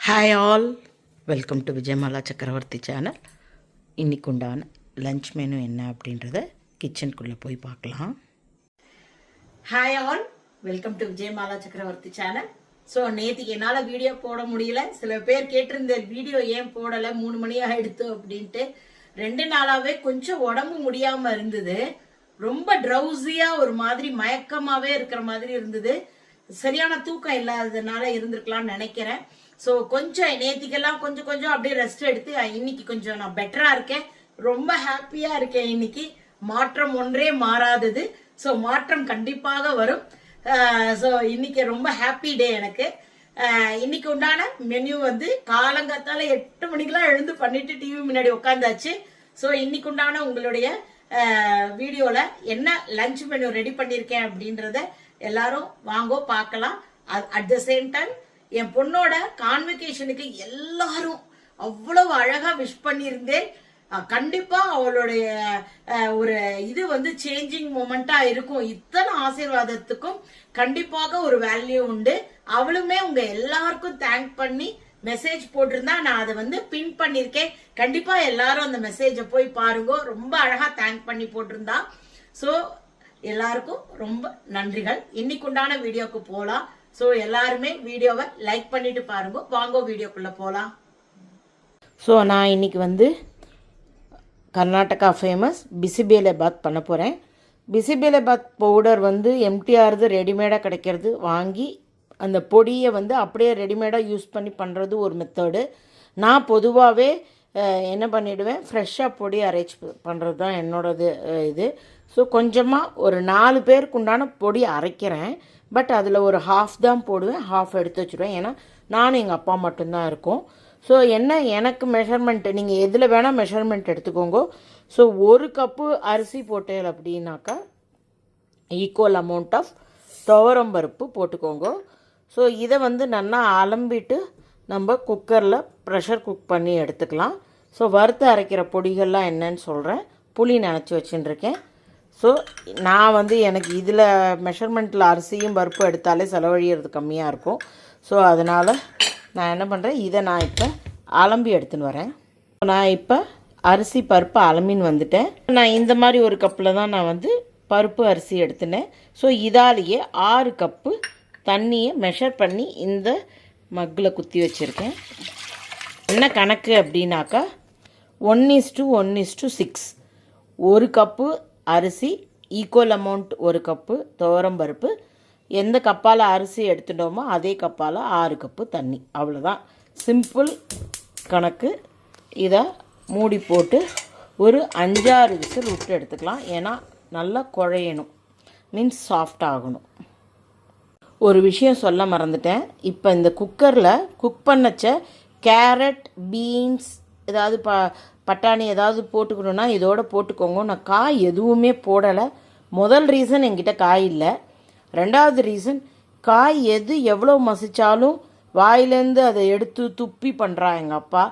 Hi all, welcome to Vijayamala சக்கரவர்த்தி channel. இன்றைக்கு உண்டான லன்ச் மெனு என்ன அப்படின்றத கிச்சனுக்குள்ளே போய் பார்க்கலாம். Hi all, welcome to Vijayamala சக்கரவர்த்தி சேனல். ஸோ நேற்றுக்கு என்னால் வீடியோ போட முடியல. சில பேர் கேட்டிருந்த வீடியோ ஏன் போடலை, 3 மணி ஆகிடுத்து அப்படின்ட்டு. 2 நாளாகவே கொஞ்சம் உடம்பு முடியாமல் இருந்தது. ரொம்ப ட்ரௌசியாக ஒரு மாதிரி மயக்கமாகவே இருக்கிற மாதிரி இருந்தது. சரியான தூக்கம் இல்லாததுனால இருந்திருக்கலாம்னு நினைக்கிறேன். ஸோ கொஞ்சம் நேத்திக்கெல்லாம் கொஞ்சம் அப்படியே ரெஸ்ட் எடுத்து இன்னைக்கு கொஞ்சம் நான் பெட்டரா இருக்கேன். ரொம்ப ஹாப்பியா இருக்கேன். இன்னைக்கு மாற்றம் ஒன்றே மாறாதது. ஸோ மாற்றம் கண்டிப்பாக வரும். ஸோ இன்னைக்கு ரொம்ப ஹாப்பி டே எனக்கு. இன்னைக்கு உண்டான மெனு வந்து காலங்காத்தால 8 மணிக்கெல்லாம் எழுந்து பண்ணிட்டு டிவி முன்னாடி உட்காந்தாச்சு. ஸோ இன்னைக்கு உண்டான உங்களுடைய வீடியோல என்ன லஞ்ச் மெனு ரெடி பண்ணிருக்கேன் அப்படின்றத எல்லாரும் வாங்கோ பார்க்கலாம். அட் த சேம் டைம் என் பொண்ணோட கான்வெகேஷனுக்கு எல்லாரும் அவ்வளவு அழகா விஷ் பண்ணியிருந்தேன். கண்டிப்பா அவளுடைய ஒரு இது வந்து சேஞ்சிங் மொமெண்டா இருக்கும். இத்தனை ஆசீர்வாதத்துக்கும் கண்டிப்பாக ஒரு வேல்யூ உண்டு. அவளுமே உங்க எல்லாருக்கும் தேங்க் பண்ணி மெசேஜ் போட்டிருந்தா, நான் அதை வந்து பின் பண்ணிருக்கேன். கண்டிப்பா எல்லாரும் அந்த மெசேஜை போய் பாருங்க. ரொம்ப அழகா தேங்க் பண்ணி போட்டிருந்தா. ஸோ எல்லாருக்கும் ரொம்ப நன்றிகள். இன்னைக்கு உண்டான வீடியோக்கு போலாம். ஸோ எல்லாருமே வீடியோவை லைக் பண்ணிட்டு பாருங்க. வாங்க வீடியோக்குள்ள போகலாம். ஸோ நான் இன்னைக்கு வந்து கர்நாடகா ஃபேமஸ் பிசிபேலே பாத் பண்ண போகிறேன். பிசிபேலே பாத் பவுடர் வந்து எம்டிஆர்து ரெடிமேடாக கிடைக்கிறது. வாங்கி அந்த பொடியை வந்து அப்படியே ரெடிமேடாக யூஸ் பண்ணி பண்ணுறது ஒரு மெத்தடு. நான் பொதுவாகவே என்ன பண்ணிவிடுவேன், ஃப்ரெஷ்ஷாக பொடி அரைச்சி பண்ணுறது தான் என்னோடது இது. ஸோ கொஞ்சமாக ஒரு 4 பேருக்கு உண்டான பொடி அரைக்கிறேன். பட் அதில் ஒரு ஹாஃப் தான் போடுவேன், ஹாஃப் எடுத்து வச்சுடுவேன். ஏன்னா நானும் எங்கள் அப்பா மட்டும்தான் இருக்கோம். ஸோ என்ன எனக்கு மெஷர்மெண்ட்டு, நீங்கள் எதில் வேணால் மெஷர்மெண்ட் எடுத்துக்கோங்க. ஸோ 1 கப்பு அரிசி போட்டேன் அப்படின்னாக்கா ஈக்குவல் அமௌண்ட் ஆஃப் துவரம்பருப்பு போட்டுக்கோங்க. ஸோ இதை வந்து நல்லா அலம்பிட்டு நம்ம குக்கரில் ப்ரெஷர் குக் பண்ணி எடுத்துக்கலாம். ஸோ வறுத்து அரைக்கிற பொடிகள்லாம் என்னன்னு சொல்கிறேன். புளி நினச்சி வச்சுட்டுருக்கேன். ஸோ நான் வந்து எனக்கு இதில் மெஷர்மெண்ட்டில் அரிசியும் பருப்பு எடுத்தாலே செலவழிகிறது கம்மியாக இருக்கும். ஸோ அதனால் நான் என்ன பண்ணுறேன், இதை நான் இப்போ அலம்பி எடுத்துன்னு வரேன். நான் இப்போ அரிசி பருப்பு அலம்பின்னு வந்துட்டேன். நான் இந்த மாதிரி ஒரு கப்பில் தான் நான் வந்து பருப்பு அரிசி எடுத்துனேன். ஸோ இதாலேயே 6 கப்பு தண்ணியை மெஷர் பண்ணி இந்த மக்கில் குத்தி வச்சுருக்கேன். என்ன கணக்கு அப்படின்னாக்கா 1:1:6. 1 கப்பு அரிசி ஈக்குவல் அமௌண்ட் 1 கப்பு துவரம்பருப்பு. எந்த கப்பால் அரிசி எடுத்துட்டோமோ அதே கப்பால் 6 கப்பு தண்ணி. அவ்வளோதான், சிம்பிள் கணக்கு. இதை மூடி போட்டு ஒரு 5-6 விசில் விட்டு எடுத்துக்கலாம். ஏன்னா நல்லா குழையணும், மீன்ஸ் சாஃப்ட் ஆகணும். ஒரு விஷயம் சொல்ல மறந்துட்டேன். இப்போ இந்த குக்கரில் குக் பண்ணச்ச கேரட், பீன்ஸ், ஏதாவது பட்டாணி ஏதாவது போட்டுக்கணுன்னா இதோட போட்டுக்கோங்க. நான் காய் எதுவுமே போடலை. முதல் ரீசன் என்கிட்ட காய் இல்லை. 2வது ரீசன், காய் எவ்வளோ மசித்தாலும் வாயிலேருந்து அதை எடுத்து துப்பி பண்ணுறா எங்கள் அப்பா.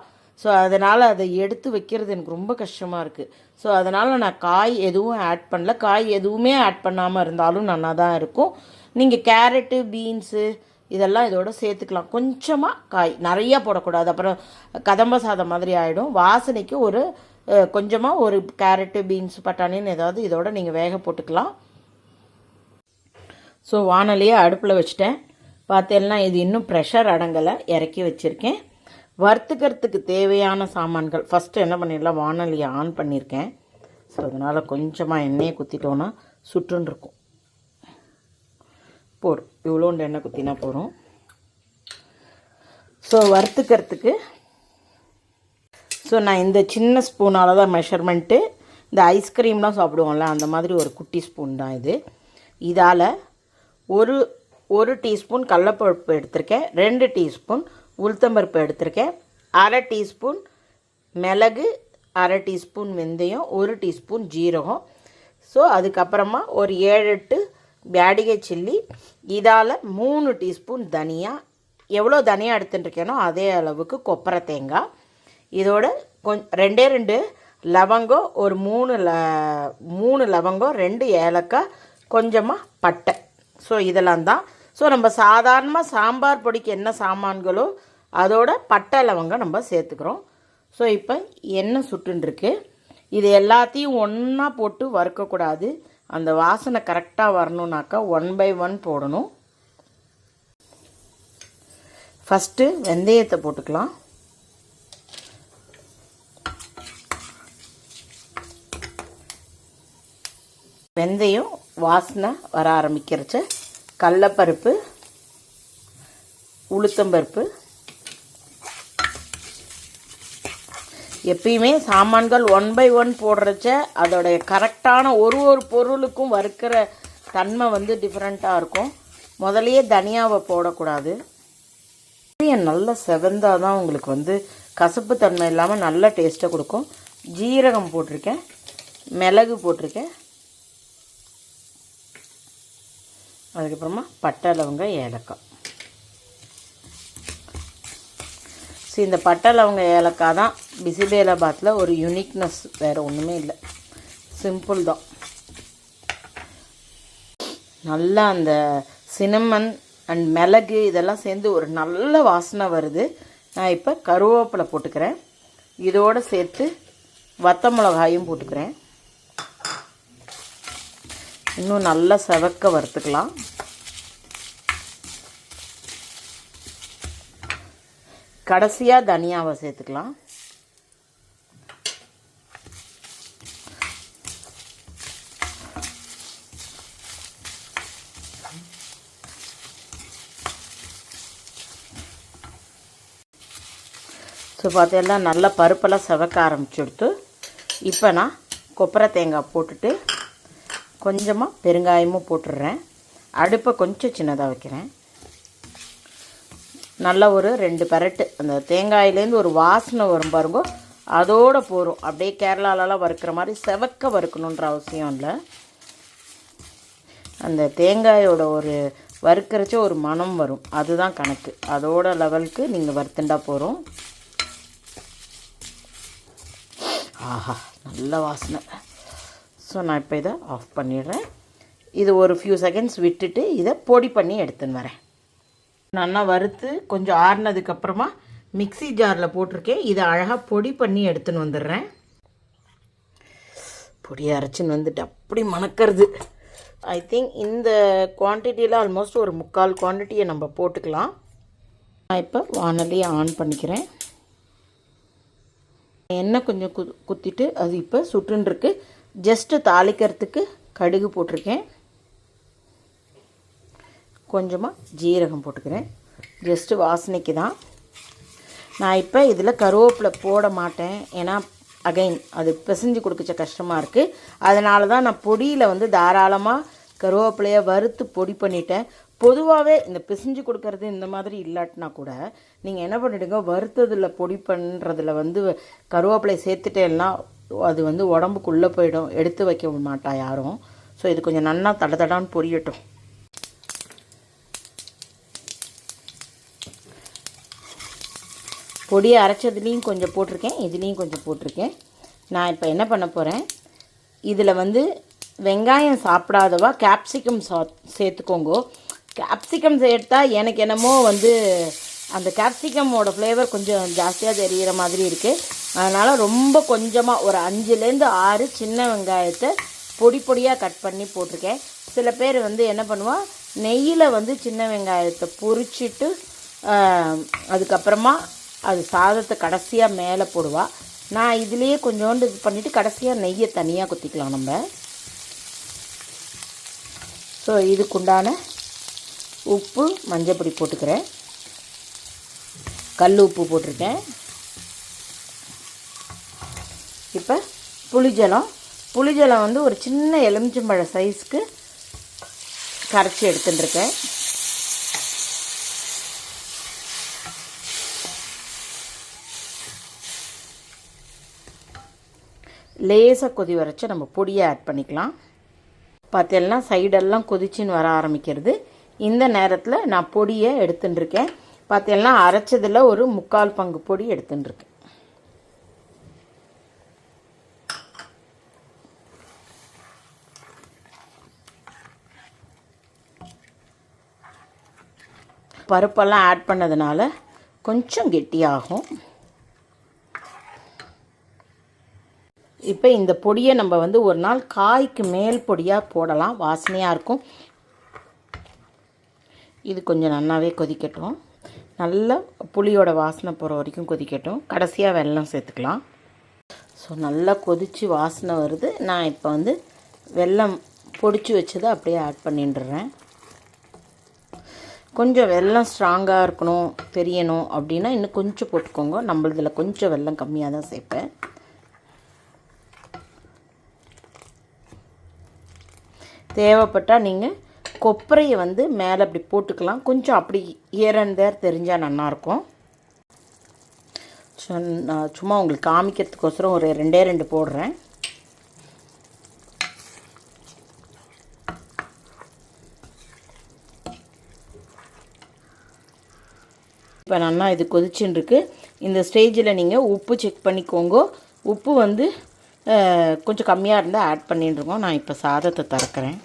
ஸோ அதனால் அதை எடுத்து வைக்கிறது எனக்கு ரொம்ப கஷ்டமாக இருக்குது. ஸோ அதனால் நான் காய் எதுவும் ஆட் பண்ணல. காய் எதுவுமே ஆட் பண்ணாமல் இருந்தாலும் நல்லா தான் இருக்கும். நீங்கள் கேரட்டு, பீன்ஸு இதெல்லாம் இதோட சேர்த்துக்கலாம். கொஞ்சமாக காய், நிறையா போடக்கூடாது, அப்புறம் கதம்ப சாதம் மாதிரி ஆகிடும். வாசனைக்கு ஒரு கொஞ்சமாக ஒரு கேரட்டு, பீன்ஸ், பட்டாணின்னு ஏதாவது இதோட நீங்கள் வேக போட்டுக்கலாம். ஸோ வானலியை அடுப்பில் வச்சுட்டேன். பார்த்தேன்னா இது இன்னும் ப்ரெஷர் அடங்கலை, இறக்கி வச்சுருக்கேன். வறுத்துக்கிறதுக்கு தேவையான சாமான்கள் ஃபஸ்ட்டு என்ன பண்ணிடலாம், வானலியை ஆன் பண்ணியிருக்கேன். ஸோ அதனால் கொஞ்சமாக எண்ணெயை குத்திட்டோன்னா சுற்றுன்னு இருக்கும். போடும், இவ்வளோண்டு எண்ணெய் குத்தினா போகிறோம். ஸோ வறுத்துக்கிறதுக்கு நான் இந்த சின்ன ஸ்பூனால் தான் மெஷர்மெண்ட்டு. இந்த ஐஸ்கிரீம்லாம் சாப்பிடுவோம்ல அந்த மாதிரி ஒரு குட்டி ஸ்பூன் தான் இது. இதால் ஒரு டீஸ்பூன் கடலைப்பருப்பு எடுத்திருக்கேன், 2 டீஸ்பூன் உளுத்தம்பருப்பு எடுத்திருக்கேன், 1/2 டீஸ்பூன் மிளகு, 1/2 டீஸ்பூன் வெந்தயம், 1 டீஸ்பூன் ஜீரகம். ஸோ அதுக்கப்புறமா ஒரு 7-8 பேடிகை சில்லி. இதால் 3 டீஸ்பூன் தனியா. எவ்வளோ தனியாக எடுத்துட்டுருக்கேனோ அதே அளவுக்கு கொப்பரை தேங்காய். இதோட 2 லவங்கம், ஒரு 3 லவங்கம், 2 ஏலக்காய், கொஞ்சமாக பட்டை. ஸோ இதெல்லாம் தான். ஸோ நம்ம சாதாரணமாக சாம்பார் பொடிக்கு என்ன சாமான்களோ அதோட பட்டை லவங்கம் நம்ம சேர்த்துக்கிறோம். ஸோ இப்போ எண்ணெய் சுட்டுருக்கு. இது எல்லாத்தையும் ஒன்றா போட்டு வறுக்கக்கூடாது. அந்த வாசனை கரெக்டாக வரணுன்னாக்கா 1 by 1 போடணும். ஃபஸ்ட்டு வெந்தயத்தை போட்டுக்கலாம். வெந்தயம் வாசனை வர ஆரம்பிக்கிறச்ச கடலைப்பருப்பு, உளுத்தம்பருப்பு, எப்பயுமே சாமான்கள் 1 by 1 போடுறச்ச அதோடைய கரெக்டான ஒரு பொருளுக்கும் வறுக்கிற தன்மை வந்து டிஃப்ரெண்ட்டாக இருக்கும். முதலையே தனியாவை போடக்கூடாது. நல்ல செவந்தால் தான் உங்களுக்கு வந்து கசப்பு தன்மை இல்லாமல் நல்ல டேஸ்ட்டை கொடுக்கும். ஜீரகம் போட்டிருக்கேன், மிளகு போட்டிருக்கேன், அதுக்கப்புறமா பட்டை லவங்க ஏலக்காய். இந்த பட்டை லவங்க ஏலக்காய் தான் பிசிபேலாபாத்தில் ஒரு யூனிக்னஸ், வேறு ஒன்றுமே இல்லை, சிம்பிள் தான். நல்லா அந்த சினமன் அண்ட் மிளகு இதெல்லாம் சேர்ந்து ஒரு நல்ல வாசனை வருது. நான் இப்போ கருவேப்பிலை போட்டுக்கிறேன். இதோடு சேர்த்து வத்த மிளகாயும் போட்டுக்கிறேன். இன்னும் நல்லா செவக்க வறுத்துக்கலாம். கடைசியாக தனியாவை சேர்த்துக்கலாம். ஸோ பார்த்தீங்கன்னா நல்லா பருப்பெல்லாம் செவக்க ஆரம்பிச்சுடுத்து. இப்போ நான் கொப்பரை தேங்காய் போட்டுட்டு கொஞ்சமாக பெருங்காயமும் போட்டுடுறேன். அடுப்பை கொஞ்சம் சின்னதாக வைக்கிறேன். நல்லா ஒரு 2 பரட்டு அந்த தேங்காயிலேருந்து ஒரு வாசனை வரும் பாருங்க, அதோடு போகிறோம். அப்படியே கேரளாலலாம் வறுக்கிற மாதிரி செவக்க வறுக்கணுன்ற அவசியம் இல்லை. அந்த தேங்காயோட ஒரு வறுக்கிறச்ச ஒரு மனம் வரும், அதுதான் கணக்கு. அதோட லெவலுக்கு நீங்கள் வறுத்துண்டா போகிறோம். ஆஹா, நல்ல வாசனை. ஸோ நான் இப்போ இதை ஆஃப் பண்ணிடுறேன். இது ஒரு ஃபியூ செகண்ட்ஸ் விட்டுட்டு இதை பொடி பண்ணி எடுத்துன்னு வரேன். நல்லா வறுத்து கொஞ்சம் ஆறுனதுக்கப்புறமா மிக்ஸி ஜாரில் போட்டிருக்கேன். இதை அழகாக பொடி பண்ணி எடுத்துன்னு வந்துடுறேன். பொடியை அரைச்சின்னு வந்துட்டு அப்படி மணக்கிறது. ஐ திங்க் இந்த குவான்டிட்டியில் ஆல்மோஸ்ட் ஒரு 3/4 குவான்டிட்டியை நம்ம போட்டுக்கலாம். நான் இப்போ வானலியை ஆன் பண்ணிக்கிறேன். எண்ணெய் கொஞ்சம் குத்திட்டு அது இப்போ சுட்டுருக்கு. ஜஸ்ட்டு தாளிக்கிறதுக்கு கடுகு போட்டிருக்கேன், கொஞ்சமாக ஜீரகம் போட்டுக்கிறேன், ஜஸ்ட்டு வாசனைக்கு தான். நான் இப்போ இதில் கருவேப்பிலை போட மாட்டேன், ஏன்னா அகைன் அது பிசைஞ்சு கொடுக்க கஷ்டமாக இருக்குது. அதனால தான் நான் பொடியில் வந்து தாராளமாக கருவேப்பிலையை வறுத்து பொடி பண்ணிட்டேன். பொதுவாகவே இந்த பிசைஞ்சு கொடுக்கறது இந்த மாதிரி இல்லாட்டினா கூட நீங்கள் என்ன பண்ணிவிடுங்க, வறுத்ததில் பொடி பண்ணுறதுல வந்து கருவேப்பிலை சேர்த்துட்டேன்னா அது வந்து உடம்புக்குள்ளே போயிடும், எடுத்து வைக்க மாட்டா யாரும். ஸோ இது கொஞ்சம் நல்லா தடன்னு பொரியட்டும். பொடியை அரைச்சதுலேயும் கொஞ்சம் போட்டிருக்கேன், இதுலேயும் கொஞ்சம் போட்டிருக்கேன். நான் இப்போ என்ன பண்ண போகிறேன், இதில் வந்து வெங்காயம் சாப்பிடாதவா கேப்சிகம் சேர்த்துக்கோங்க. கேப்சிகம் சேர்த்தா எனக்கு என்னமோ வந்து அந்த கேப்சிகமோட ஃப்ளேவர் கொஞ்சம் ஜாஸ்தியாக தெரிகிற மாதிரி இருக்குது. அதனால் ரொம்ப கொஞ்சமாக ஒரு 5லேருந்து 6 சின்ன வெங்காயத்தை பொடியாக கட் பண்ணி போட்டிருக்கேன். சில பேர் வந்து என்ன பண்ணுவாள், நெய்யில் வந்து சின்ன வெங்காயத்தை பொரிச்சிட்டு அதுக்கப்புறமா அது சாதத்தை கடைசியாக மேலே போடுவாள். நான் இதுலேயே கொஞ்சோண்டு இது பண்ணிவிட்டு கடைசியாக நெய்யை தனியாக குத்திக்கலாம் நம்ம. ஸோ இதுக்குண்டான உப்பு மஞ்சப்பொடி போட்டுக்கிறேன், கல் உப்பு போட்டிருக்கேன். இப்போ புளிஜலம் வந்து ஒரு சின்ன எலுமிச்சம்பழ சைஸ்க்கு கரைச்சி எடுத்துட்டுருக்கேன். லேசாக கொதி வரைச்சி நம்ம பொடியை ஆட் பண்ணிக்கலாம். பார்த்தீங்கன்னா சைடெல்லாம் கொதிச்சின்னு வர ஆரம்பிக்கிறது. இந்த நேரத்தில் நான் பொடியை எடுத்துட்டுருக்கேன். பார்த்தீங்கன்னா அரைச்சதில் ஒரு 3/4 பங்கு பொடி எடுத்துட்டுருக்கேன். பருப்பெல்லாம் ஆட் பண்ணதுனால கொஞ்சம் கெட்டியாகும். இப்போ இந்த பொடியை நம்ம வந்து ஒரு நாள் காய்க்கு மேல் பொடியாக போடலாம், வாசனையாக இருக்கும். இது கொஞ்சம் நல்லாவே கொதிக்கட்டும், நல்லா புளியோட வாசனை போகிற வரைக்கும் கொதிக்கட்டும். கடைசியாக வெல்லம் சேர்த்துக்கலாம். ஸோ நல்லா கொதித்து வாசனை வருது. நான் இப்போ வந்து வெல்லம் பொடிச்சு வச்சதை அப்படியே ஆட் பண்ணிட்டுறேன். கொஞ்சம் வெல்லம் ஸ்ட்ராங்காக இருக்கணும், தெரியணும் அப்படின்னா இன்னும் கொஞ்சம் போட்டுக்கோங்க. நம்மளதில் கொஞ்சம் வெல்லம் கம்மியாக தான் சேர்ப்பேன். தேவைப்பட்டால் நீங்கள் கொப்பரையை வந்து மேலே அப்படி போட்டுக்கலாம். கொஞ்சம் அப்படி ஏறந்தேர் தெரிஞ்சால் நல்லாயிருக்கும். நான் சும்மா உங்களுக்கு காமிக்கிறதுக்கோசரம் ஒரு 2 போடுறேன். இப்போ நல்லா இது கொதிச்சுன்னு இருக்கு. இந்த ஸ்டேஜில் நீங்கள் உப்பு செக் பண்ணிக்கோங்க. உப்பு வந்து கொஞ்சம் கம்மியாக இருந்தால் ஆட் பண்ணிட்டுருங்க. நான் இப்போ சாதத்தை திறக்கிறேன்.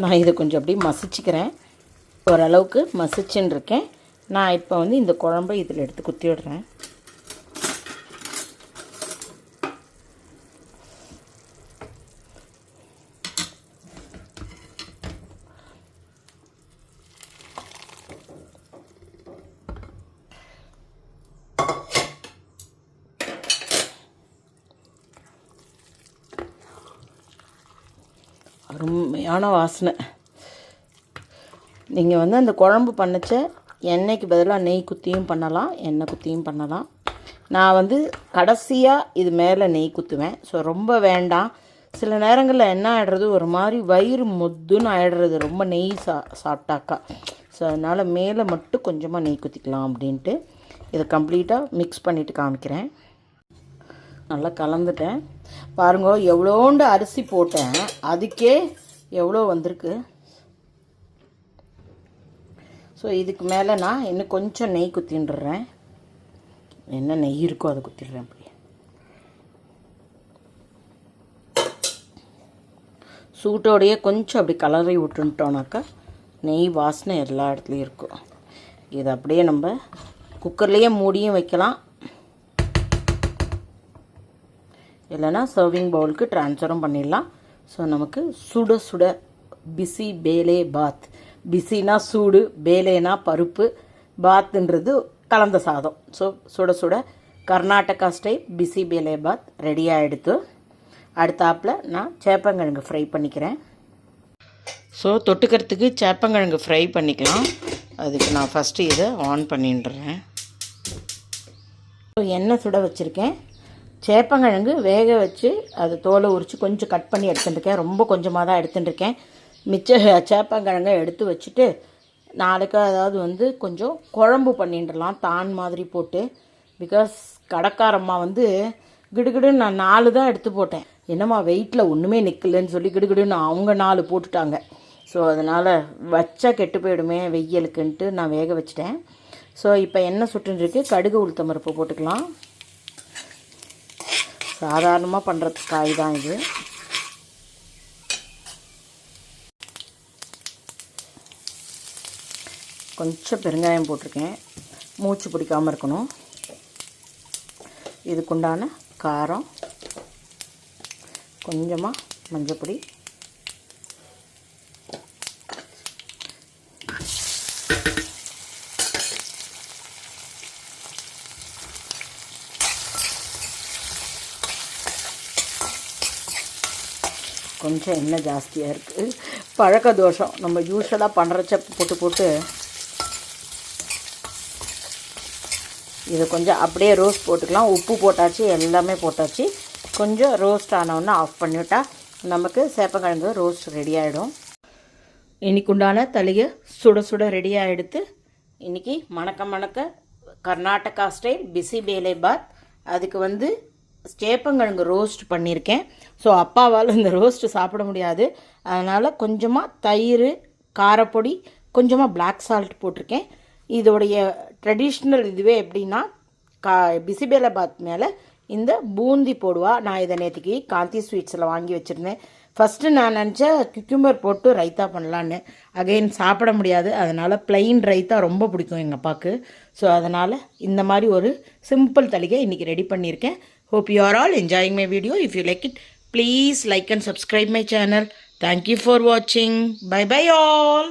நான் இதை கொஞ்சம் அப்படியே மசிச்சுக்கிறேன். ஓரளவுக்கு மசிச்சுன்னு இருக்கேன். நான் இப்போ வந்து இந்த குழம்பை இதில் எடுத்து குத்தி விடுறேன். அருமையான வாசனை. நீங்கள் வந்து அந்த குழம்பு பண்ணச்ச எண்ணெய்க்கு பதிலாக நெய் குத்தியும் பண்ணலாம், எண்ணெய் குத்தியும் பண்ணலாம். நான் வந்து கடைசியாக இது மேலே நெய் குத்துவேன். ஸோ ரொம்ப வேண்டாம். சில நேரங்களில் என்ன ஆகிடுறது, ஒரு மாதிரி வயிறு மொத்துன்னு ஆகிடுறது ரொம்ப நெய் சாப்பிட்டாக்கா. ஸோ அதனால் மேலே மட்டும் கொஞ்சமாக நெய் குத்திக்கலாம் அப்படின்ட்டு இதை கம்ப்ளீட்டாக மிக்ஸ் பண்ணிவிட்டு காமிக்கிறேன். நல்லா கலந்துட்டேன். பாருங்க, எவ்வளோண்டு அரிசி போட்டேன், அதுக்கே எவ்வளோ வந்திருக்கு. ஸோ இதுக்கு மேலே நான் இன்னும் கொஞ்சம் நெய் குத்தின்டுறேன். என்ன நெய் இருக்கோ அதை குத்திடுறேன். அப்படி சூட்டோடையே கொஞ்சம் அப்படி கலரி விட்டுட்டோன்னாக்கா நெய் வாசனை எல்லா இடத்துலையும் இருக்கும். இதை அப்படியே நம்ம குக்கர்லேயே மூடியும் வைக்கலாம், இல்லைனா சர்விங் பவுலுக்கு ட்ரான்ஸ்ஃபரும் பண்ணிடலாம். ஸோ நமக்கு சுட சுட பிசி பேலே பாத். பிசினா சூடு, பேலேனா பருப்பு, பாத்துன்றது கலந்த சாதம். ஸோ சுட சுட கர்நாடகா ஸ்டைல் பிசி பேலே பாத் ரெடியாக எடுத்து அடுத்தாப்பில் நான் சேப்பங்கிழங்கு ஃப்ரை பண்ணிக்கிறேன். ஸோ தொட்டுக்கிறதுக்கு சேப்பங்கிழங்கு ஃப்ரை பண்ணிக்கலாம். அதுக்கு நான் ஃபஸ்ட்டு இதை ஆன் பண்ணிடுறேன். எண்ணெய் சுட வச்சுருக்கேன். சேப்பங்கிழங்கு வேக வச்சு அது தோலை உரித்து கொஞ்சம் கட் பண்ணி எடுத்துட்டுருக்கேன். ரொம்ப கொஞ்சமாக தான் எடுத்துட்டுருக்கேன். மிச்ச சேப்பங்கிழங்கை எடுத்து வச்சுட்டு நாளைக்கு அதாவது வந்து கொஞ்சம் குழம்பு பண்ணிடலாம் தான் மாதிரி போட்டு. பிகாஸ் கடைக்காரம்மா வந்து கிடுகிடுன்னு நான் 4 தான் எடுத்து போட்டேன். என்னம்மா வெயிட்டில் ஒன்றுமே நிற்கலன்னு சொல்லி கிடுகிடுன்னு அவங்க 4 போட்டுட்டாங்க. ஸோ அதனால் வச்சா கெட்டு போயிடுமே வெயிலுக்குன்ட்டு நான் வேக வச்சிட்டேன். ஸோ இப்போ எண்ணெய் சுட்டுருக்கு. கடுகு உளுத்தம் பருப்பு போட்டுக்கலாம். சாதாரணமாக பண்ணுறது காய் தான் இது. கொஞ்சம் பெருங்காயம் போட்டிருக்கேன், மூச்சு பிடிக்காமல் இருக்கணும். இதுக்குண்டான காரம், கொஞ்சமாக மஞ்சப்பொடி, கொஞ்சம் எண்ணெய் ஜாஸ்தியாக இருக்குது. பழக்க தோஷம். நம்ம யூஸ்வலாக பண்ணுறச்ச போட்டு போட்டு இதை கொஞ்சம் அப்படியே ரோஸ்ட் போட்டுக்கலாம். உப்பு போட்டாச்சு, எல்லாமே போட்டாச்சு. கொஞ்சம் ரோஸ்ட் ஆனவுடனே ஆஃப் பண்ணிவிட்டா நமக்கு சேப்பங்கிழங்கு ரோஸ்ட் ரெடி ஆகிடும். இன்றைக்கு உண்டான தளிகை சுட சுட ரெடியாக எடுத்து இன்றைக்கி மணக்க கர்நாடகா ஸ்டைல் பிசி பேலே பாத். அதுக்கு வந்து சேப்பங்கிழங்கு ரோஸ்ட் பண்ணியிருக்கேன். ஸோ அப்பாவால் இந்த ரோஸ்ட்டு சாப்பிட முடியாது. அதனால் கொஞ்சமாக தயிர், காரப்பொடி, கொஞ்சமாக பிளாக் சால்ட் போட்டிருக்கேன். இதோடைய ட்ரெடிஷ்னல் இதுவே எப்படின்னா பிசிபேலாபாத் மேலே இந்த பூந்தி போடுவா. நான் இதை நேற்றுக்கு காந்தி ஸ்வீட்ஸில் வாங்கி வச்சுருந்தேன். ஃபஸ்ட்டு நான் நினச்சேன் குக்கும்பர் போட்டு ரைத்தா பண்ணலான்னு. அகைன் சாப்பிட முடியாது, அதனால் ப்ளைன் ரைத்தா ரொம்ப பிடிக்கும் எங்கள் அப்பாவுக்கு. ஸோ அதனால் இந்த மாதிரி ஒரு சிம்பிள் தளிகை இன்றைக்கி ரெடி பண்ணியிருக்கேன். Hope you are all enjoying my video. If you like it, please like and subscribe my channel. Thank you for வாட்சிங். Bye bye all.